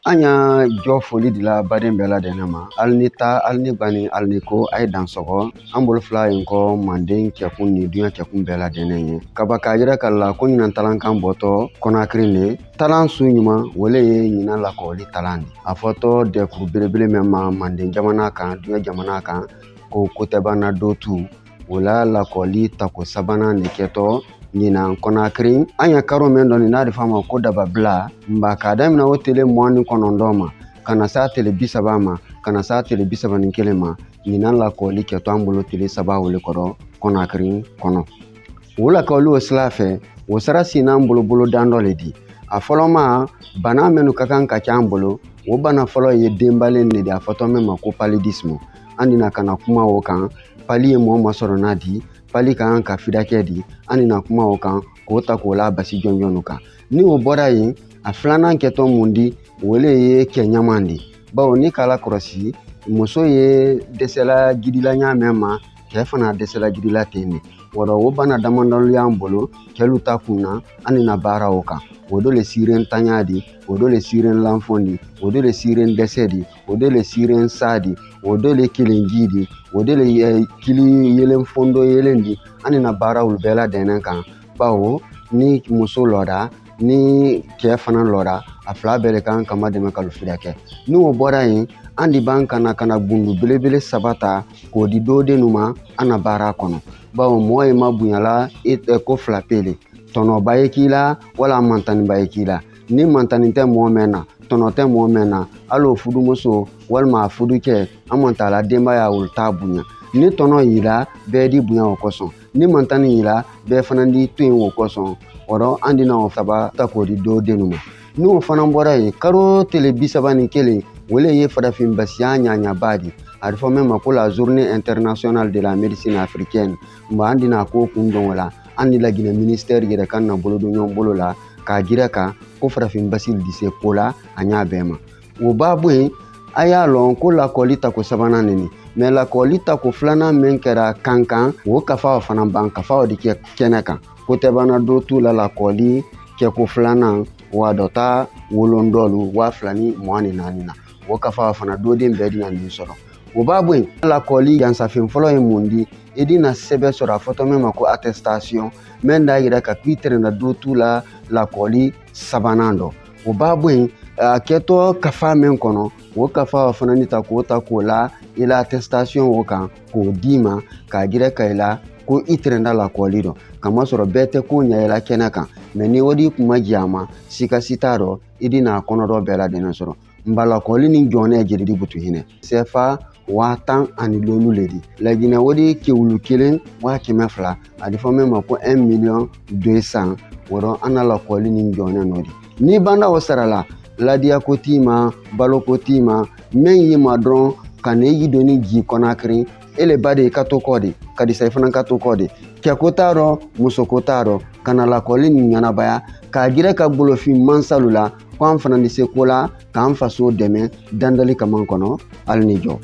An y'a jɔ foli de la baden bɛɛ lajɛlen ma. Hali ni ta, hali ni bani, hali ni ko a ye dan sɔgɔ. An bolo fila in kɔ Manden cɛkun ni duɲa cɛkun bɛɛ lajɛlen ye. Kaba k'a jira k'a la ko ɲinan talan kan bɔtɔ Konakiri de. Talan su ɲuman wele ye ɲinan lakɔli talan de. A fɔtɔ dɛkuru belebele min ma Manden jamana kan, duɲa jamana kan, ko Kotɛbana Dotu. O la lakɔli tako sabanan de kɛtɔ ɲinan Konakiri. An ye karo min dɔn n'a de f'a ma ko dababila. Mba k'a daminɛ o tele 29 ma ka na s'a tele 30 ma ka na s'a tele 31 ma ɲinan lakɔli kɛtɔ an bolo tele 3 wele kɔrɔ Konakiri kɔnɔ. O lakɔli o sira fɛ o sara sinna an bolo dan dɔ le di. A fɔlɔ ma bana minnu ka kan ka ca an bolo o bana fɔlɔ ye denbalen de di a fɔtɔ min ma ko paludisme. An dina ka na kuma o kan. Pali ye mɔgɔ ma sɔrɔ n'a di. Pali ka kan ka fidakɛ di. An dina kuma o kan k'o ta k'o la basi jɔnjɔnw kan. Ni o bɔra yen a filanan kɛtɔ mun di wele ye kɛ ɲaman di. Bawo ni k'ala kɔrɔsi muso ye dɛsɛla jidila ɲa mɛn ma cɛ fana dɛsɛla jidila ten de. Wɔrɔ o bana damadɔli y'an bolo kɛlu ta kunna an dina baara o kan. O do le siren tanya di, o do le siren lanfon di, o do le siren dɛsɛ di, o do le siren sa di, o do le kelenji di, o do le kili yelen fondo yelen di. An dina baara olu bɛɛ lajɛlen kan. Bawo ni muso lɔra ni cɛ fana lɔra a fila bɛɛ de kan kama dɛmɛ ka fidakɛ. Ni o bɔra yen an de b'an kana bundu belebele saba ta k'o di doden ma an na baara kɔnɔ. Bawo mɔgɔ ye ma bunyala ko fila pele. Tɔnɔba ye k'i la wala mantaniba ye k'i la. Ni mantani tɛ mɔgɔ mɛn na tɔnɔ tɛ mɔgɔ mɛn na hali o fudumuso walima a fudukɛ an man t'a la denbaya olu t'a bonya. Ni tɔnɔ y'i la bɛɛ di bonya o kosɔn. Ni mantani y'i la bɛɛ fana di to yen o kosɔn. Wɔrɔ an dina o saba ta k'o di doden ma. Ni o fana bɔra yen karo tele 31 wele ye farafin basiya ɲaɲaba di. A bɛ fɔ min ma ko la journée internationale de la médecine africaine. Mba an dina ko kun dɔn o la. An ni Laginɛ ministère yɛrɛ kan na bolo don ɲɔgɔn bolo la k'a jira kan ko farafin basi di se ko la a ɲ'a bɛɛ ma. O b'a bɔ yen a y'a lɔn ko lakɔli tako sabanan nini. Mais lakɔli tako filanan min kɛra kankan o kafa o fana ban kafa o di kɛ kɛnɛ kan. Kotɛbana Dotu la lakɔli kɛko filanan wa dɔ ta wolondɔlu 2024 na. O kafa o fana doden bɛɛ dina nin sɔrɔ. O b'a bɔ yen lakɔli yansafin fɔlɔ ye mun di i dina sɛbɛn sɔrɔ a fɔtɔ min ma ko attestation min d'a yira ka k'i tɛrɛna Dotu la lakɔli sabanan dɔ. O b'a bɔ yen a kɛtɔ kafa min kɔnɔ o kafa o fana ni ta k'o la i la attestation o kan k'o d'i ma k'a jira ka i la ko i tɛrɛna lakɔli dɔ. Kamasɔrɔ bɛɛ tɛ ko ɲɛ i la kɛnɛ kan. Mais ni o di kuma jɛ a ma sikasi t'a rɔ i dina kɔnɔ dɔ bɛɛ lajɛlen sɔrɔ. Nba lakɔli ni jɔnɛ jeli butu hinɛ. CFA 10,000 le di. Laginɛ o di kewulu 1,200,000 a di fɔ min ma ko 1,200,000 wɔrɔ an na lakɔli ni jɔnɛ nɔ di. Ni banda o sara la ladiya ko t'i ma balo ko t'i ma min y'i ma dɔrɔn ka na i doni ji Konakiri ele ba de ka to kɔ de ka di sa i fana ka to kɔ de. Cɛko t'a rɔ musoko t'a rɔ ka na lakɔli ni ɲanabaya k'a jira ka bolofin mansalu la ko an fana ni se ko la k'an faso dɛmɛ dandali kaman kɔnɔ hali ni jɔ.